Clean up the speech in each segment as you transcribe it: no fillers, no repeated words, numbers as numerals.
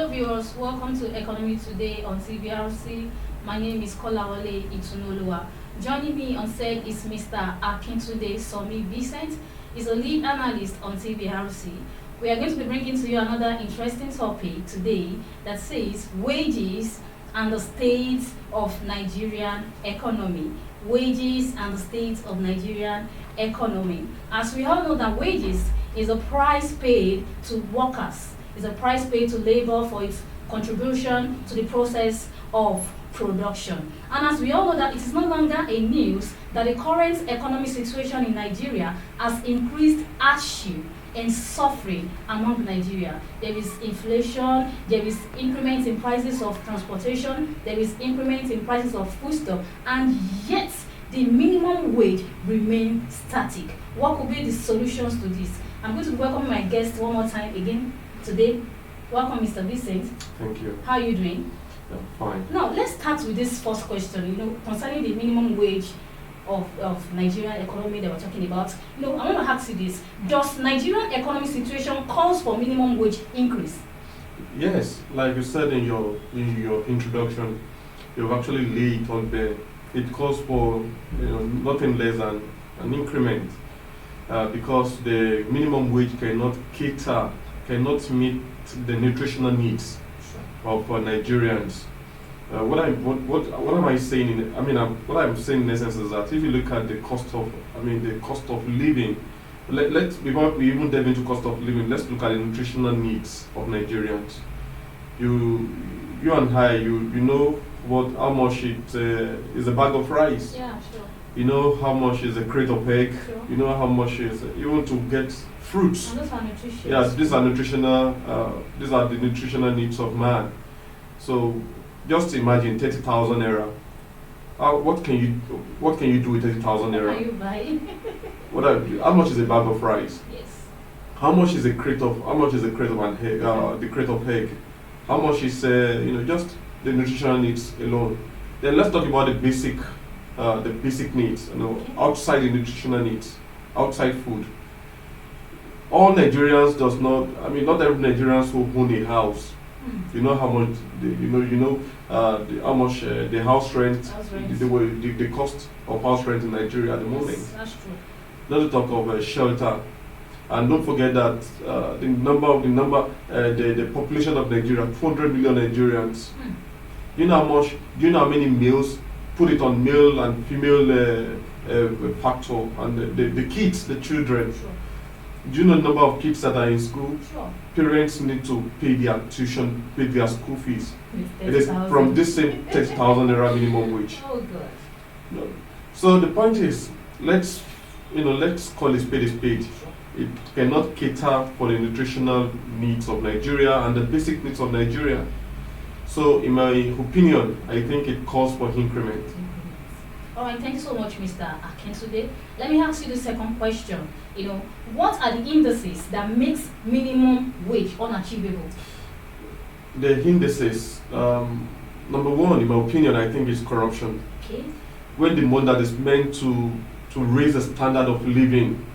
Hello viewers, welcome to Economy Today on TVRC. My name is Kolawole Itunolowa. Joining me on set is Mr. Akintunde Somi Vincent. He's a lead analyst on TVRC. We are going to be bringing to you another interesting topic today that says wages and the state of Nigerian economy. Wages and the state of Nigerian economy. As we all know that wages is a price paid to workers, is a price paid to labor for its contribution to the process of production. And as we all know that it is no longer a news that the current economic situation in Nigeria has increased hardship and suffering among Nigeria. There is inflation, there is increment in prices of transportation, there is increment in prices of foodstuff, and yet the minimum wage remains static. What could be the solutions to this? I'm going to welcome my guest one more time again today. Welcome, Mr. Vincent. Thank you. How are you doing? I'm fine. Now, let's start with this first question, concerning the minimum wage of Nigerian economy that we're talking about. I want to ask you this. Does Nigerian economic situation calls for minimum wage increase? Yes, like you said in your introduction, you've actually laid it on there. It calls for nothing less than an increment because the minimum wage cannot meet the nutritional needs of Nigerians. What am I saying? What I'm saying in essence is that if you look at the cost of living, before we even delve into cost of living, let's look at the nutritional needs of Nigerians. You and I, you know how much it is a bag of rice. Yeah, sure. You know how much is a crate of egg. Sure. You know how much is even to get fruits. And those are nutritious. Yes, these are nutritional. These are the nutritional needs of man. So just imagine 30,000 naira. What can you do with 30,000 naira? What are you buying? How much is a bag of rice? Yes. How much is a crate of an egg? The crate of egg. How much is just the nutritional needs alone? Then let's talk about the basic needs. Outside the nutritional needs, outside food. All Nigerians not every Nigerians who own a house. You know how much how much the house rent, the cost of house rent in Nigeria at the moment. Yes, that's true. Not to talk of shelter, and don't forget that the population of Nigeria, 200 million Nigerians. You know how many males, put it on male and female factor, and the kids, the children. Sure. Do you know the number of kids that are in school? Sure. Parents need to pay their tuition, pay their school fees. It is 30,000. from this same 30,000 naira minimum wage. Oh, good. No. So the point is, let's call a spade a spade. It cannot cater for the nutritional needs of Nigeria and the basic needs of Nigeria. So in my opinion, I think it calls for increment. All right, thank you so much, Mr. Akintunde. Let me ask you the second question. What are the indices that makes minimum wage unachievable? The indices, number one, in my opinion, I think is corruption. Okay. When the money that is meant to raise the standard of living,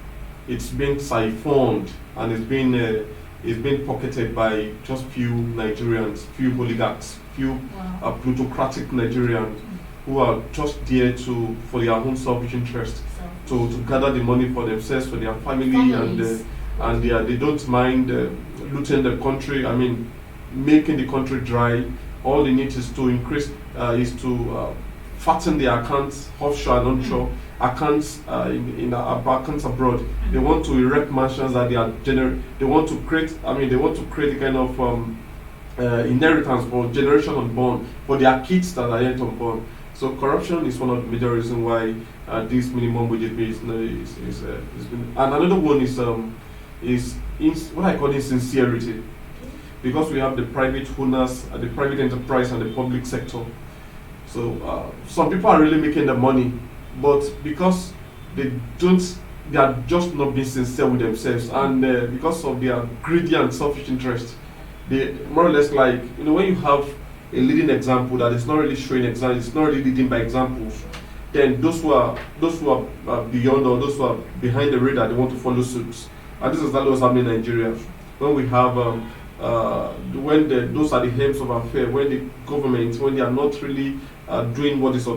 it's being siphoned and it's being pocketed by just few Nigerians, few oligarchs, few plutocratic Nigerians who are just there for their own selfish interest, to gather the money for themselves, for their family, and they don't mind looting the country. Making the country dry. All they need is to increase, fatten their accounts, offshore and onshore accounts accounts abroad. They want to erect mansions that they want to create. They want to create a kind of inheritance for generation unborn, for their kids that are yet unborn. So corruption is one of the major reasons why this minimum wage is been. And another one is what I call insincerity, because we have the private owners, the private enterprise, and the public sector. So some people are really making the money, but because they are just not being sincere with themselves, and because of their greedy and selfish interest, they more or less when you have a leading example that is not really showing example, it's not really leading by example, then those who are beyond, or those who are behind the radar, they want to follow suit. And this is what's happening in Nigeria. When we have those are the helms of affair, when the government, when they are not really doing what is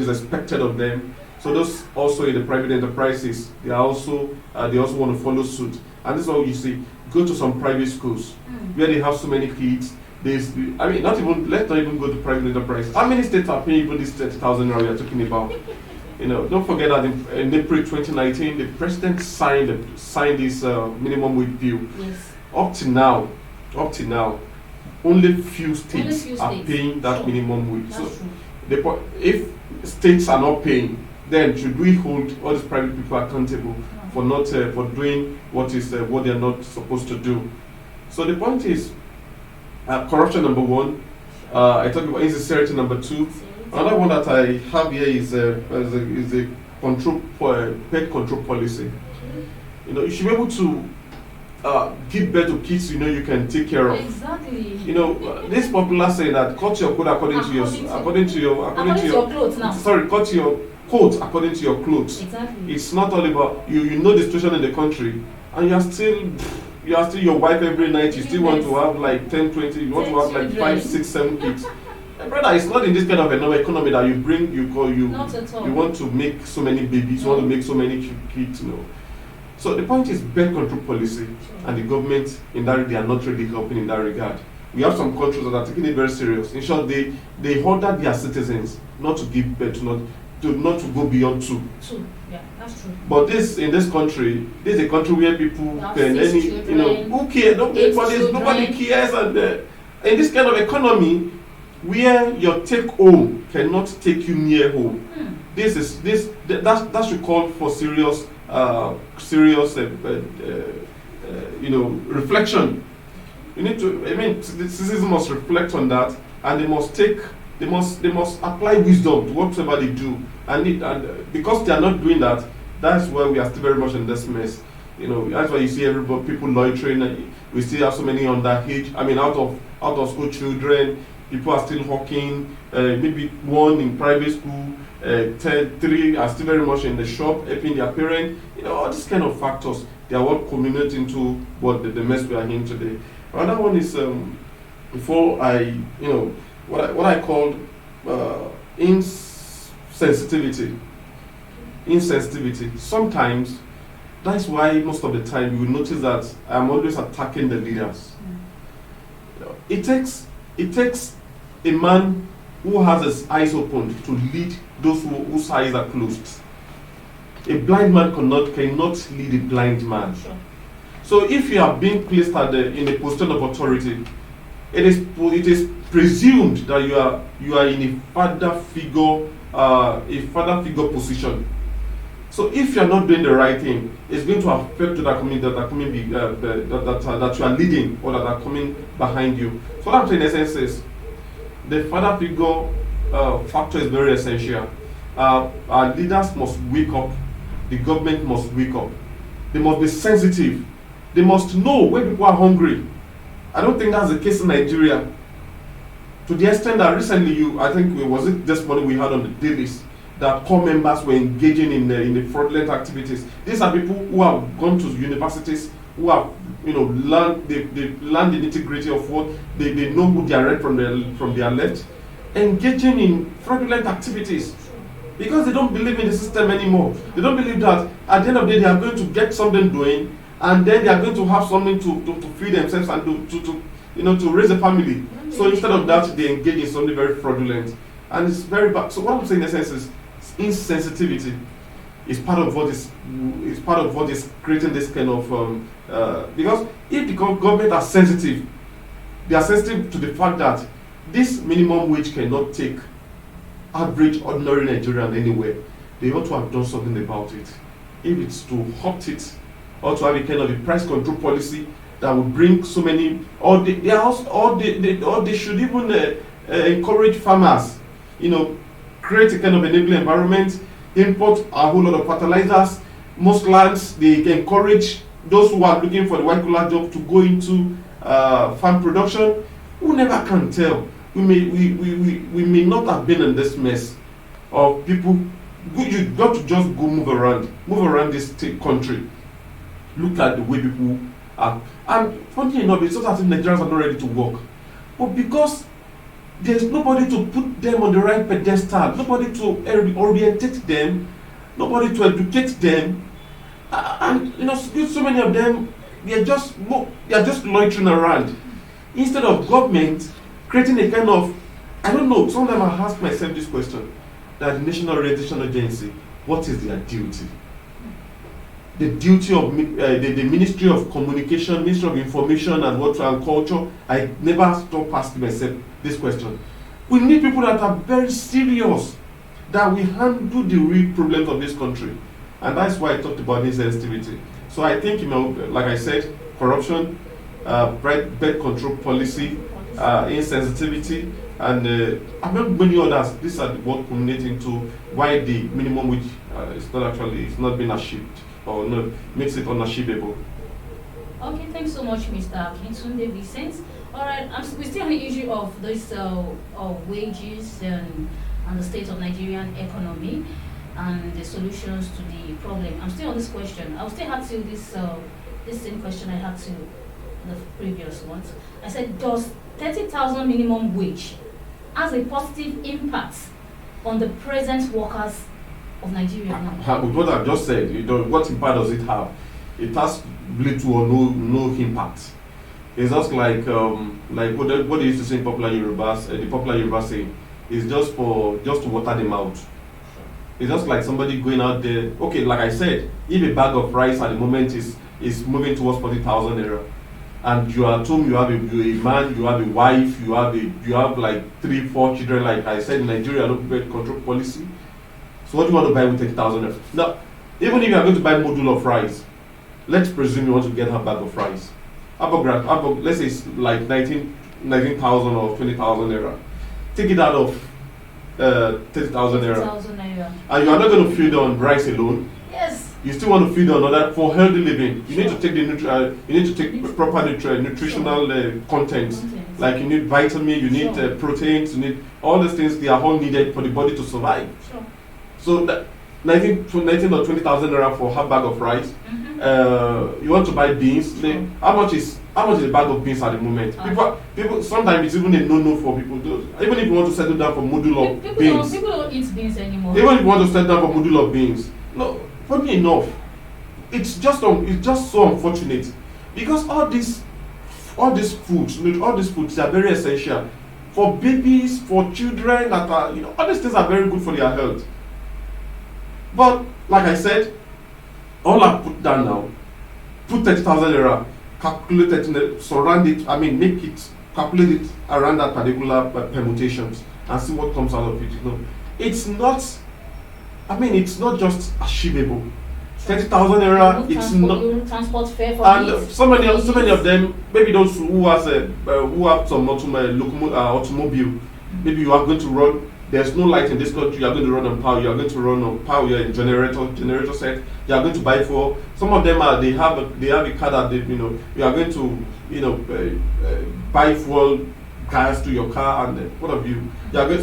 expected of them. So those also in the private enterprises, they also want to follow suit. And this is what you see. Go to some private schools where they have so many kids. Let's not even go to private enterprise. How many states are paying even this 30,000 naira we are talking about? Don't forget that in April 2019, the president signed this minimum wage bill. Yes. Up to now, only few states are paying that Sure. minimum wage. That's So true. if states are not paying, then should we hold all these private people accountable for not for doing what they are not supposed to do? So the point is, corruption number one. I talked about insincerity number two. Another one that I have here is a pet control policy. You should be able to give birth to kids you can take care of. Exactly. This popular saying that cut your coat according to your clothes now. sorry, cut your coat according to your clothes. Exactly. It's not all about you know the situation in the country, and you are still your wife every night. You still want to have like 10, 20. You want to have like 5, 6, 7 kids. Brother, it's not in this kind of economy that Not at all. you want to make so many babies, you want to make so many kids. So the point is birth control policy, and the government in that they are not really helping in that regard. We have some countries that are taking it very serious. In short, they order their citizens not to give birth, not to go beyond 2. Yeah, that's true. But in this country, this is a country where people can who cares? Nobody cares, and in this kind of economy, where your take home cannot take you near home, that should call for serious reflection. You need to. The citizens must reflect on that, and they must apply wisdom to whatever they do. And because they are not doing that, that's why we are still very much in this mess. That's why you see people loitering. We still have so many underage. Out of school children. People are still hawking. Maybe one in private school. 3 are still very much in the shop helping their parents. All these kind of factors, they are all culminating into what the mess we are in today. Another one is before what I called insensitivity. Sometimes that's why most of the time you will notice that I'm always attacking the leaders. It takes a man who has his eyes open to lead those whose eyes are closed. A blind man cannot lead a blind man. Sure. So if you are being placed in a position of authority, it is presumed that you are in a father figure position. So if you are not doing the right thing, it's going to affect that community that you are leading or that are coming behind you. So what I'm saying in essence is the father figure factor is very essential. Our leaders must wake up. The government must wake up. They must be sensitive. They must know when people are hungry. I don't think that's the case in Nigeria. To the extent that recently, was it this morning we had on the dailies that core members were engaging in the fraudulent activities. These are people who have gone to universities, who have learned the nitty-gritty of what they know who they are right from their left, engaging in fraudulent activities because they don't believe in the system anymore. They don't believe that at the end of the day they are going to get something doing, and then they are going to have something to feed themselves and to raise a family. So instead of that, they engage in something very fraudulent, and it's very bad. So what I'm saying in essence is insensitivity is part of what is creating this kind of because if the government are sensitive, they are sensitive to the fact that this minimum wage cannot take average ordinary Nigerian anywhere. They ought to have done something about it. If it's to opt it, or to have a kind of a price control policy that would bring so many, or they should even encourage farmers, create a kind of enabling environment, import a whole lot of fertilizers. Most lands, they encourage those who are looking for the white collar job to go into farm production. Who never can tell? We may not have been in this mess of people. You got to just go move around this country. Look at the way people And funny enough, it's not as if Nigerians are not ready to work. But because there's nobody to put them on the right pedestal, nobody to orientate them, nobody to educate them, and so many of them, they are just loitering around. Instead of government creating a kind of, I don't know, sometimes I ask myself this question, that the National Orientation Agency, what is their duty? The duty of the Ministry of Communication, Ministry of Information and Culture, I never stop asking myself this question. We need people that are very serious, that will handle the real problems of this country. And that's why I talked about insensitivity. So I think, like I said, corruption, birth control policy, insensitivity, and among many others, these are what culminate into why the minimum wage it's not being achieved, or no, makes it unachievable. Okay, thanks so much, Mr. Akintunde Vincent. All right, we're still on the issue of this of wages and the state of Nigerian economy and the solutions to the problem. I'm still on this question. I'll still have to this same question I had to the previous ones. I said, does 30,000 minimum wage has a positive impact on the present workers of Nigeria now? With what I've just said, what impact does it have? It has little or no impact. It's just like what they used to say in popular Yorubas, the popular Yoruba saying, is just to water them out. It's just like somebody going out there. Okay, like I said, if a bag of rice at the moment is moving towards 40,000 naira, and you are at home, you have a man, you have a wife, you have like 3-4 children, like I said in Nigeria, no birth control policy. So what do you want to buy with 30,000 naira? Now, even if you are going to buy a module of rice, let's presume you want to get a bag of rice. Let's say it's like 19,000 or 20,000 naira. Take it out of 30,000 naira. And you are not going to feed on rice alone. Yes. You still want to feed on other for healthy living. You need to take proper nutritional contents. Like you need vitamin, you need proteins, you need all these things. They are all needed for the body to survive. Sure. So that 19 or 20,000 naira for half bag of rice. You want to buy beans. Sure. How much is a bag of beans at the moment? People sometimes it's even a no for people. Even if you want to settle down for module of beans. People don't eat beans anymore. Even if you want to settle down for module of beans. No, funny enough, it's just so unfortunate, because all these foods they are very essential for babies, for children that are, all these things are very good for their health. But like I said, all I put down now, put 30,000 naira, calculate it, surround it, make it, calculate it around that particular permutations and see what comes out of it. It's not, it's not just achievable. 30,000 naira, it's not. Transport fare for and it. So many of them, maybe those who have some automobile, maybe you are going to run. There's no light in this country. You are going to run on power. You are going to run on power. You are in generator set. You are going to buy for. Some of them they have a car that you are going to buy fuel, gas to your car, and what have you.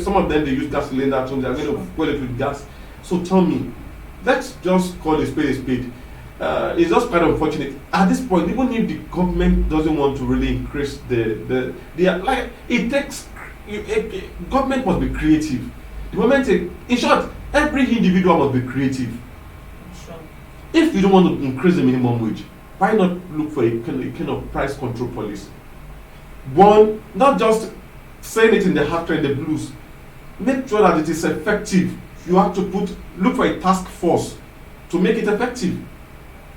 Some of them they use gas cylinder at home. They are going to fuel it with gas. So tell me, let's just call a spade a spade. It's just kind of unfortunate at this point. Even if the government doesn't want to really increase government must be creative. The moment, in short, every individual must be creative. Sure. If you don't want to increase the minimum wage, why not look for a kind of price control policy? One, not just saying it in the heart and the blues. Make sure that it is effective. You have to look for a task force to make it effective.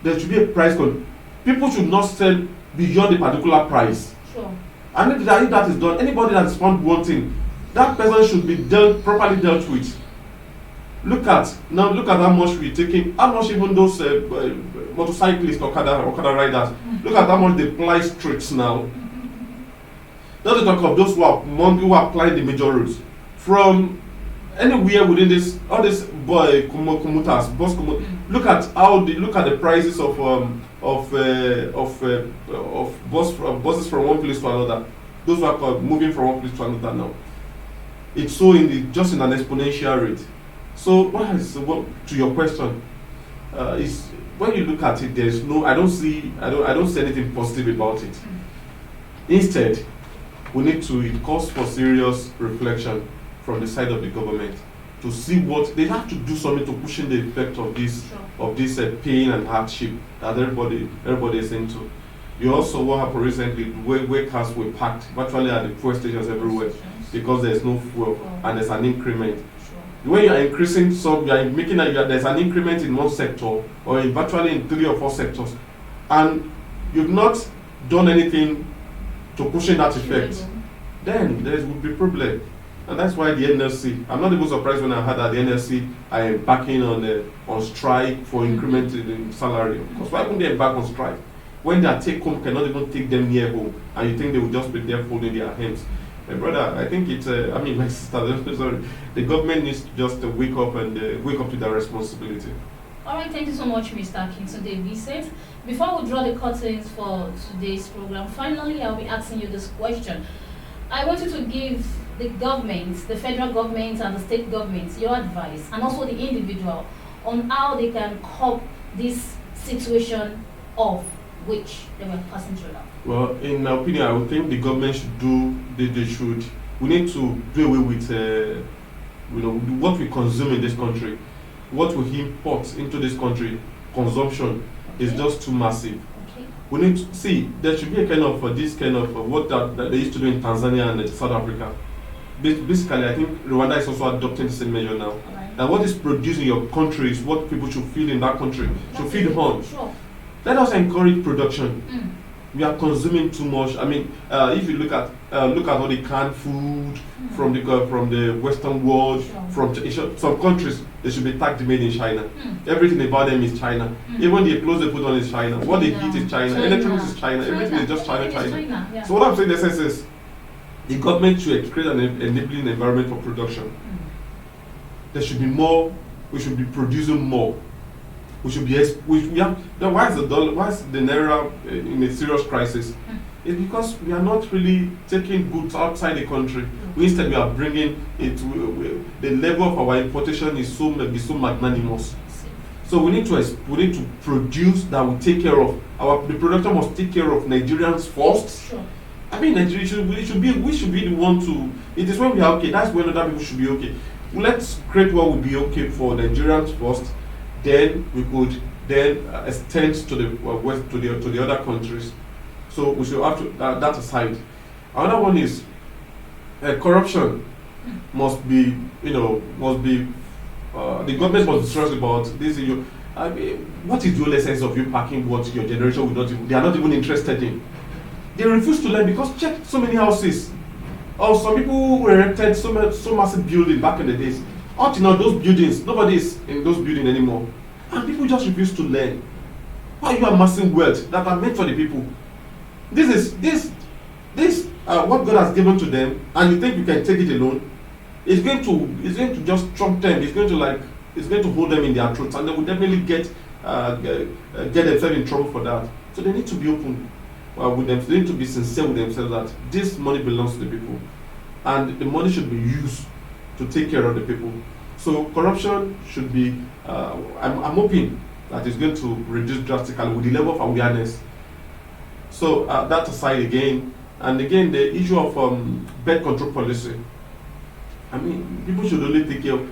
There should be a price control. People should not sell beyond a particular price. Sure. And if that is done, anybody that is found wanting, that person should be properly dealt with. Look at how much we're taking, how much even those motorcyclists, Okada riders, look at how much they ply streets now. Not to talk of those who are applying the major roads. From anywhere within all these commuters, bus commuters, look at the prices of buses from one place to another. Those who are moving from one place to another now. It's so just in an exponential rate. So to your question, is when you look at it, there's no. I don't see anything positive about it. Instead, we need to. It calls for serious reflection from the side of the government to see what they have to do something to cushion the effect of this pain and hardship that everybody is into. You also what happened recently where cars were packed virtually at the fuel stations everywhere because there's no fuel and there's an increment. When you are increasing some, you are making there's an increment in one sector or virtually in 3 or 4 sectors, and you've not done anything to cushion that effect, then there would be problem. And that's why the NLC, I'm not even surprised when I heard that the NLC are embarking on strike for increment in salary. Because why wouldn't they embark on strike? When their take home cannot even take them near home, and you think they will just be there folding their hands. My brother, I think it's, my sister, sorry, the government needs to just wake up to their responsibility. All right, thank you so much, Mr. Akintunde Vincent. Before we draw the curtains for today's program, finally, I'll be asking you this question. I want you to give the government, the federal government and the state governments, your advice, and also the individual, on how they can cope this situation of which they were passing through now. Well, in my opinion, I would think the government should we need to do away with, what we consume in this country, what we import into this country, consumption is just too massive. Okay. We need to see, there should be a kind of, what that they used to do in Tanzania and South Africa. Basically, I think Rwanda is also adopting the same measure now. Right. And what is produced in your country is what people should feel in that country, should feed on. Sure. Let us encourage production. We are consuming too much. I mean, if you look at all the canned food from the Western world, from some countries, they should be tagged made in China. Everything about them is China. Even the clothes they put on is China. What they eat is China. Electronics is China. Everything is just China. Yeah. So what I'm saying in the sense is, the government should create an enabling environment for production. There should be more. We should be producing more. We should be. Why is the naira in a serious crisis? It's because we are not really taking goods outside the country. Instead, we are bringing it. The level of our importation is so magnanimous. So we need to produce that will take care of the production must take care of Nigerians first. Sure. I mean, Nigeria we should be the one to. It is when we are okay. That's when other people should be okay. Let's create what will be okay for Nigerians first. Then we could extend to the west to the other countries. So we should have to that aside. Another one is corruption must be the government must be stressed about this. I mean, what is the whole essence of you packing what your generation they are not even interested in? They refuse to learn because check so many houses. Oh, some people who erected so massive building back in the days. Up to now, those buildings, nobody is in those buildings anymore. And people just refuse to learn. Why are you amassing wealth that are meant for the people? This what God has given to them, and you think you can take it alone? It's going to just trump them. It's going to hold them in their throats, and they will definitely get themselves in trouble for that. So they need to be open with them. They need to be sincere with themselves that this money belongs to the people, and the money should be used to take care of the people. So corruption should be. I'm hoping that it's going to reduce drastically with the level of awareness. So that aside again, and again the issue of birth control policy. I mean, people should only take care of.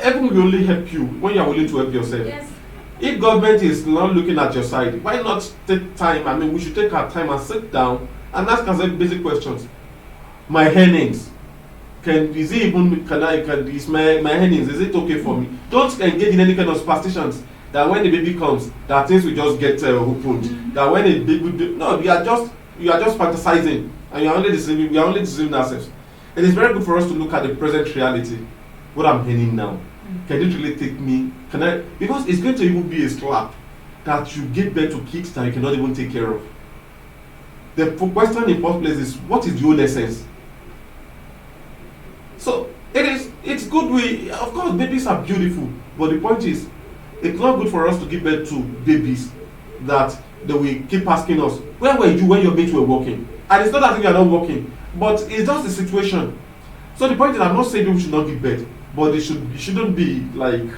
Everyone will only help you when you are willing to help yourself. Yes. If government is not looking at your side, why not take time? I mean, we should take our time and sit down and ask ourselves basic questions. My earnings, is my earnings, is it okay for me? Don't engage in any kind of superstitions that when the baby comes, that things will just get opened. That when the baby you are just fantasizing, and you are only deceiving ourselves. It is very good for us to look at the present reality. What I'm earning now. Can it really take me? Because it's going to even be a slap that you give birth to kids that you cannot even take care of. The question in first place is, what is the whole essence? So it's good. Of course babies are beautiful, but the point is, it's not good for us to give birth to babies that they will keep asking us, where were you when your mates were working? And it's not that you are not working, but it's just the situation. So the point is, I'm not saying people should not give birth, but it shouldn't be like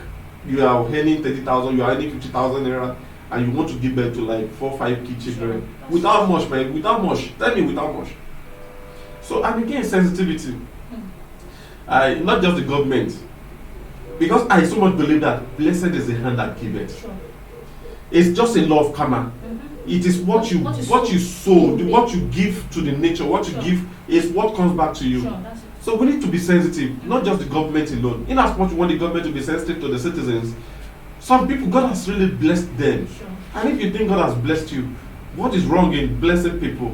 you are earning 30,000, you are earning 50,000 naira, and you want to give birth to like 4 or 5 kid children without much, man, without much. Tell me, without much. So, and again, sensitivity. Not just the government, because I so much believe that blessed is the hand that giveth. Sure. It's just a law of karma. It is what you sow, what you give to the nature, what you give is what comes back to you. Sure, that's it. So we need to be sensitive, not just the government alone. In as much we want the government to be sensitive to the citizens, some people, God has really blessed them. Sure. And if you think God has blessed you, what is wrong in blessing people?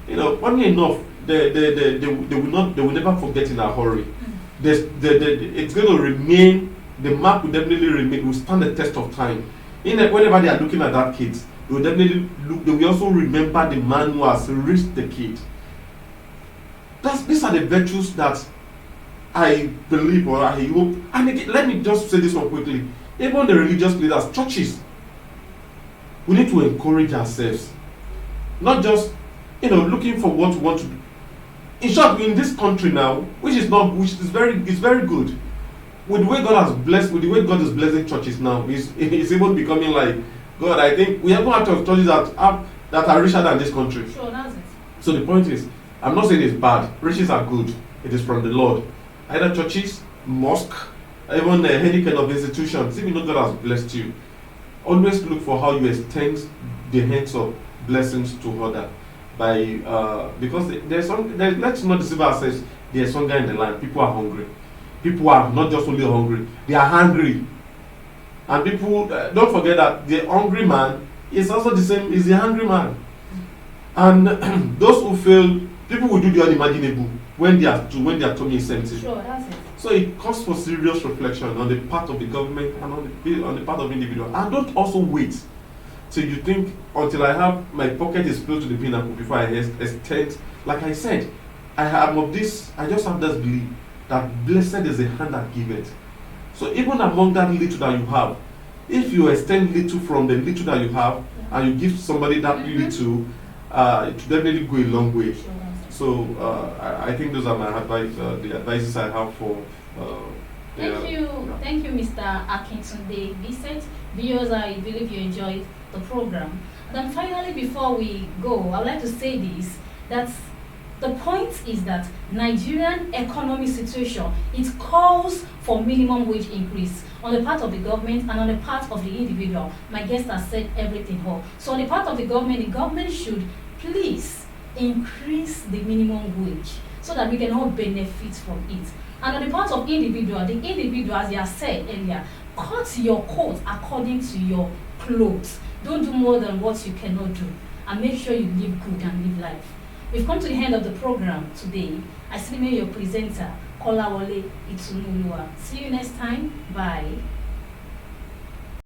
You know, funny enough, they will never forget in a hurry. It's going to remain, the mark will definitely remain, will stand the test of time. Whenever they are looking at that kid, they will definitely look, they will also remember the man who has raised the kid. These are the virtues that I believe or I hope. And again, let me just say this one quickly. Even the religious leaders, churches, we need to encourage ourselves. Not just, looking for what we want to do. In short, in this country now, which is very good. With the way God has blessed, with the way God is blessing churches now, it's even becoming like, God, I think we have one out of churches that are richer than this country. Sure, that's it. So the point is, I'm not saying it's bad. Riches are good. It is from the Lord. Either churches, mosque, even any kind of institutions, if you know God has blessed you, always look for how you extend the hands of blessings to others. Because let's not deceive ourselves, there's hunger in the land. People are hungry. People are not just only hungry, they are hungry. And people, don't forget that the hungry man is also the same as the hungry man. And those who fail, people will do the unimaginable when their tummy is empty. Sure, that's it. So it calls for serious reflection on the part of the government and on the part of individuals. And don't also wait till you think, until I have my pocket is filled to the pinnacle before I extend. Like I said, I just have this belief that blessed is the hand that giveth. So even among that little that you have, if you extend little from the little that you have, and you give somebody that little, it will definitely go a long way. Sure. So I think those are my advice, the advices I have for. Thank you, Mr. Akintunde Vincent. Viewers, I believe you enjoyed the program. Then finally, before we go, I would like to say this: that the point is that Nigerian economic situation, it calls for minimum wage increase on the part of the government and on the part of the individual. My guest has said everything all. So on the part of the government should please increase the minimum wage so that we can all benefit from it. And on the part of the individual, as you have said earlier, cut your coat according to your clothes. Don't do more than what you cannot do. And make sure you live good and live life. We've come to the end of the program today. I still remain your presenter, Kolawole Itunuluwa. See you next time. Bye.